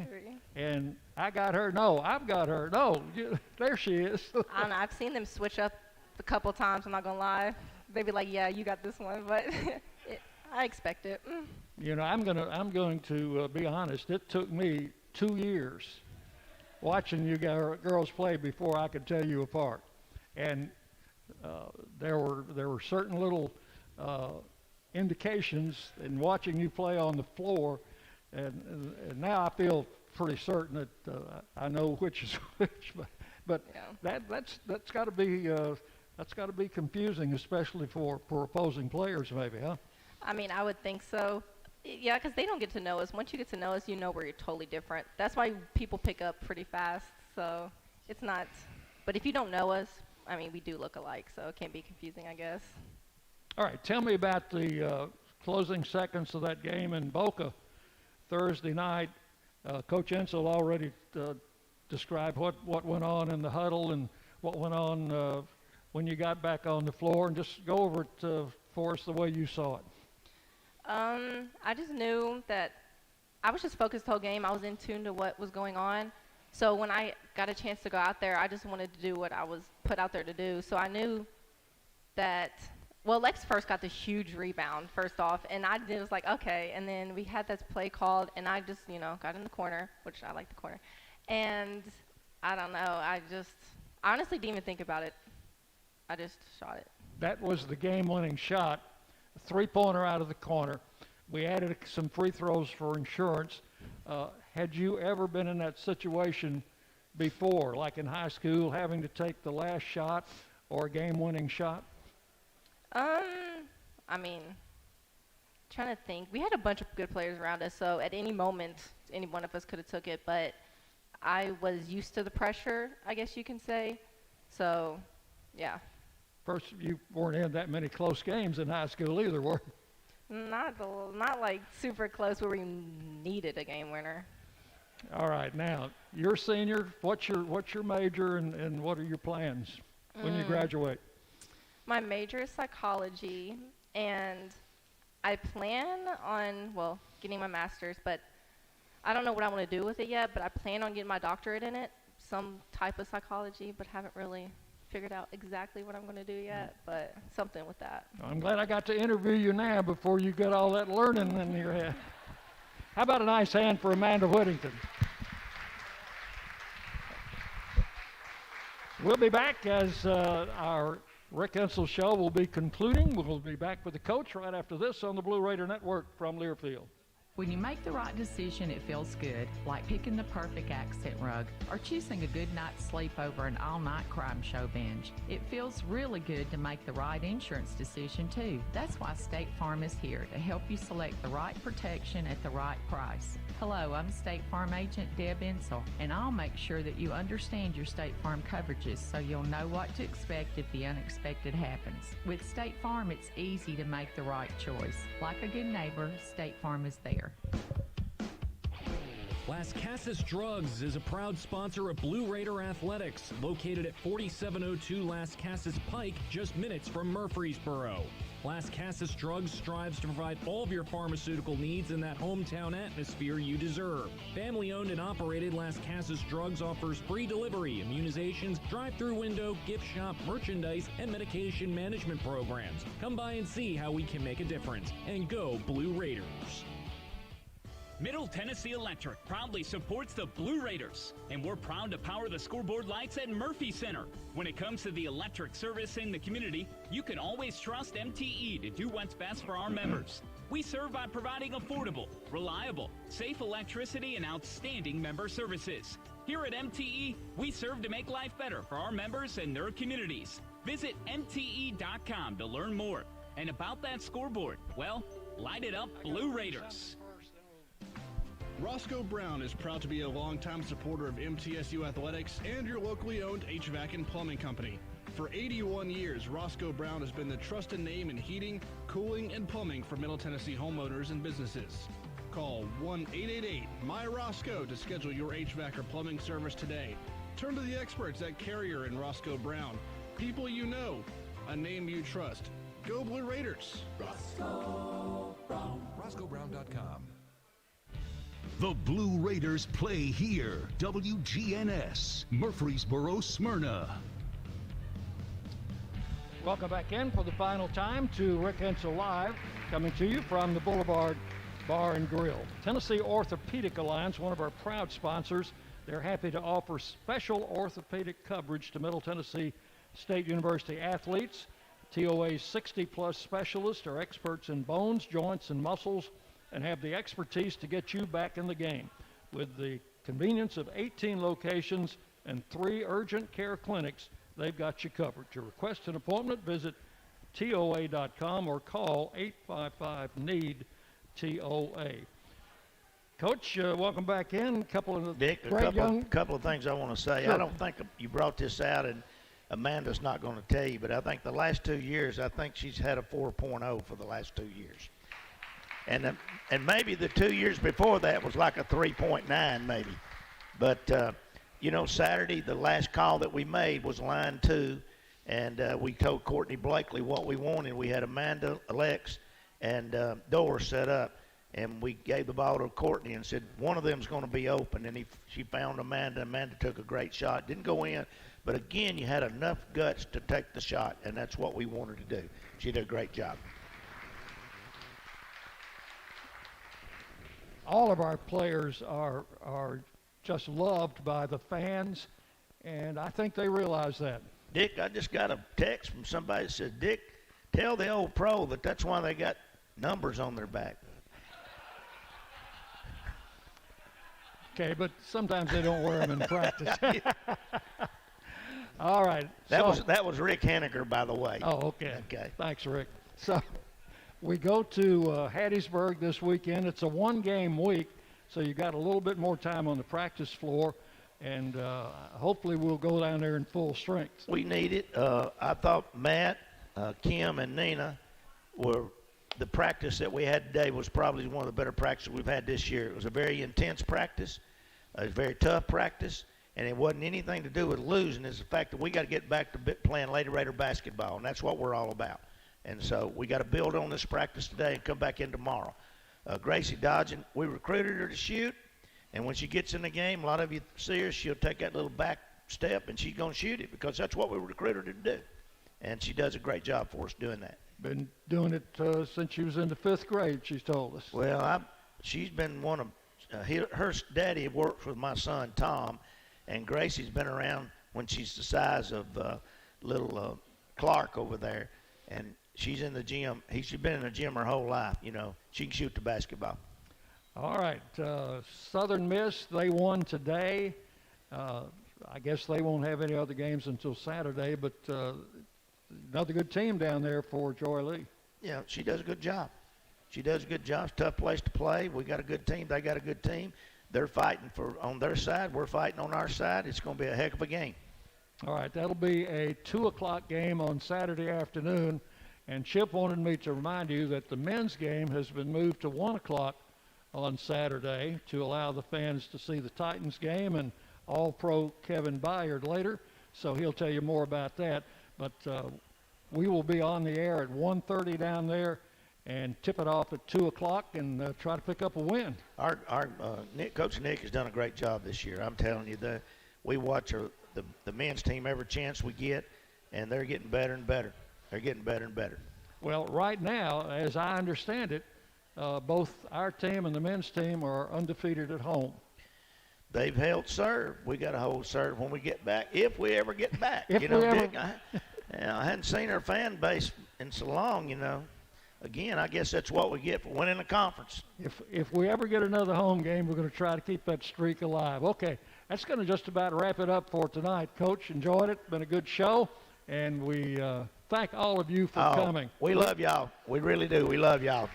and I got her. No, I've got her. No, there she is. I don't know. I've seen them switch up a couple times. I'm not gonna lie. They be like, "Yeah, you got this one," but I expect it. You know, I'm going to be honest. It took me 2 years watching you girls play before I could tell you apart, and there were certain little indications in watching you play on the floor, and now I feel pretty certain that I know which is which. But yeah. that's got to be confusing, especially for opposing players, maybe, huh? I mean, I would think so. Yeah, because they don't get to know us. Once you get to know us, you know we're totally different. That's why people pick up pretty fast. So it's not. But if you don't know us, I mean, we do look alike, so it can be confusing, I guess. All right, tell me about the closing seconds of that game in Boca Thursday night. Coach Insell already described what went on in the huddle and what went on when you got back on the floor, and just go over it for us the way you saw it. I just knew that I was just focused the whole game. I was in tune to what was going on. So when I got a chance to go out there, I just wanted to do what I was put out there to do. So I knew that, well, Lex first got the huge rebound, first off, and I was like, okay. And then we had this play called, and I just, got in the corner, which I like the corner. And I don't know, I honestly didn't even think about it. I just shot it. That was the game-winning shot, a three-pointer out of the corner. We added some free throws for insurance. Had you ever been in that situation before, like in high school, having to take the last shot or a game-winning shot? I mean, trying to think. We had a bunch of good players around us, so at any moment, any one of us could have took it. But I was used to the pressure, I guess you can say. So, yeah. First, you weren't in that many close games in high school either, were you? Not like super close where we needed a game winner. All right, now you're a senior. What's your major and what are your plans when you graduate? My major is psychology, and I plan on getting my master's, but I don't know what I want to do with it yet. But I plan on getting my doctorate in it, some type of psychology, but haven't really figured out exactly what I'm going to do yet. But something with that. I'm glad I got to interview you now before you get all that learning in your head. How about a nice hand for Amanda Whittington? We'll be back as our Rick Insell show will be concluding. We'll be back with the coach right after this on the Blue Raider Network from Learfield. When you make the right decision, it feels good, like picking the perfect accent rug or choosing a good night's sleep over an all-night crime show binge. It feels really good to make the right insurance decision, too. That's why State Farm is here to help you select the right protection at the right price. Hello, I'm State Farm Agent Deb Insell, and I'll make sure that you understand your State Farm coverages so you'll know what to expect if the unexpected happens. With State Farm, it's easy to make the right choice. Like a good neighbor, State Farm is there. Las Casas Drugs is a proud sponsor of Blue Raider Athletics, located at 4702 Las Casas Pike, just minutes from Murfreesboro. Las Casas Drugs strives to provide all of your pharmaceutical needs in that hometown atmosphere you deserve. Family-owned and operated, Las Casas Drugs offers free delivery, immunizations, drive-through window, gift shop, merchandise, and medication management programs. Come by and see how we can make a difference. And go Blue Raiders! Middle Tennessee Electric proudly supports the Blue Raiders, and we're proud to power the scoreboard lights at Murphy Center. When it comes to the electric service in the community, you can always trust MTE to do what's best for our members. We serve by providing affordable, reliable, safe electricity and outstanding member services. Here at MTE, we serve to make life better for our members and their communities. Visit MTE.com to learn more. And about that scoreboard, well, light it up Blue Raiders. Roscoe Brown is proud to be a longtime supporter of MTSU Athletics and your locally owned HVAC and plumbing company. For 81 years, Roscoe Brown has been the trusted name in heating, cooling, and plumbing for Middle Tennessee homeowners and businesses. Call 1-888-MY-ROSCOE to schedule your HVAC or plumbing service today. Turn to the experts at Carrier and Roscoe Brown. People you know, a name you trust. Go Blue Raiders! Roscoe Brown. RoscoeBrown.com. The Blue Raiders play here. WGNS, Murfreesboro, Smyrna. Welcome back in for the final time to Rick Insell Live, coming to you from the Boulevard Bar and Grill. Tennessee Orthopedic Alliance, one of our proud sponsors, they're happy to offer special orthopedic coverage to Middle Tennessee State University athletes. TOA's 60-plus specialists are experts in bones, joints, and muscles, and have the expertise to get you back in the game. With the convenience of 18 locations and 3 urgent care clinics, they've got you covered. To request an appointment, visit TOA.com or call 855-NEED-TOA. Coach, welcome back in. Couple of Dick, couple of things I want to say. Sure. I don't think you brought this out, and Amanda's not going to tell you, but I think the last 2 years, I think she's had a 4.0 for the last 2 years. And maybe the 2 years before that was like a 3.9 maybe. But, Saturday, the last call that we made was line 2, and we told Courtney Blakely what we wanted. We had Amanda, Alex, and Doris set up, and we gave the ball to Courtney and said, one of them's going to be open. And she found Amanda. Amanda took a great shot. Didn't go in, but again, you had enough guts to take the shot, and that's what we wanted to do. She did a great job. All of our players are just loved by the fans, and I think they realize that. Dick, I just got a text from somebody that said, Dick, tell the old pro that that's why they got numbers on their back. Okay, but sometimes they don't wear them in practice. All right. That was Rick Henniger, by the way. Oh, okay. Okay. Thanks, Rick. So we go to Hattiesburg this weekend. It's a one-game week, so you got a little bit more time on the practice floor, and hopefully we'll go down there in full strength. We need it. I thought Matt, Kim, and Nina the practice that we had today was probably one of the better practices we've had this year. It was a very intense practice, a very tough practice, and it wasn't anything to do with losing. It's the fact that we got to get back to playing Lady Raider basketball, and that's what we're all about. And so we got to build on this practice today and come back in tomorrow. Gracie Dodgen, we recruited her to shoot, and when she gets in the game, a lot of you see her, she'll take that little back step, and she's going to shoot it because that's what we recruited her to do. And she does a great job for us doing that. Been doing it since she was in the 5th grade, she's told us. Well, she's been one of her daddy works with my son, Tom, and Gracie's been around when she's the size of little Clark over there, and she's in the gym. She's been in the gym her whole life, you know. She can shoot the basketball. All right. Southern Miss, they won today. I guess they won't have any other games until Saturday, but another good team down there for Joy Lee. Yeah, she does a good job. She does a good job. It's a tough place to play. We got a good team. They got a good team. They're fighting on their side. We're fighting on our side. It's going to be a heck of a game. All right, that'll be a 2 o'clock game on Saturday afternoon. And Chip wanted me to remind you that the men's game has been moved to 1 o'clock on Saturday to allow the fans to see the Titans game and All-Pro Kevin Byard later. So he'll tell you more about that. But we will be on the air at 1:30 down there and tip it off at 2 o'clock and try to pick up a win. Our Coach Nick has done a great job this year. I'm telling you, we watch the men's team every chance we get, and they're getting better and better. They're getting better and better. Well, right now, as I understand it, both our team and the men's team are undefeated at home. They've held serve. We got to hold serve when we get back, if we ever get back. Dick, I hadn't seen our fan base in so long, you know. Again, I guess that's what we get for winning the conference. If we ever get another home game, we're going to try to keep that streak alive. Okay, that's going to just about wrap it up for tonight. Coach, enjoyed it. Been a good show, and we thank all of you for coming. We love y'all. We really do. We love y'all.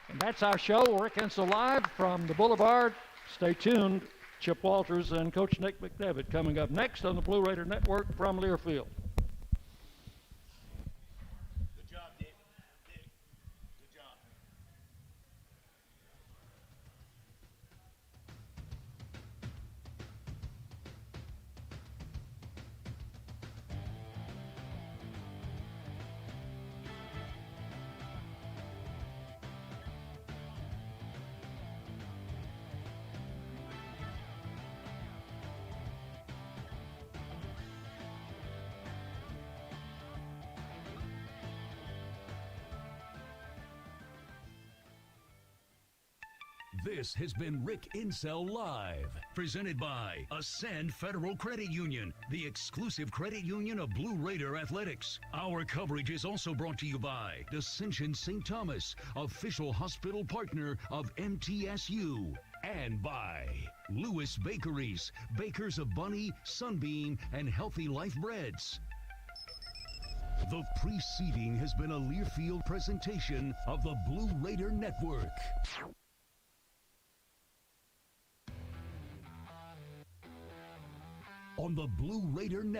And that's our show. Rick Insell live from the Boulevard. Stay tuned. Chip Walters and Coach Nick McDevitt coming up next on the Blue Raider Network from Learfield. This has been Rick Insell Live, presented by Ascend Federal Credit Union, the exclusive credit union of Blue Raider Athletics. Our coverage is also brought to you by Ascension St. Thomas, official hospital partner of MTSU, and by Lewis Bakeries, bakers of Bunny, Sunbeam, and Healthy Life Breads. The preceding has been a Learfield presentation of the Blue Raider Network. On the Blue Raider Network.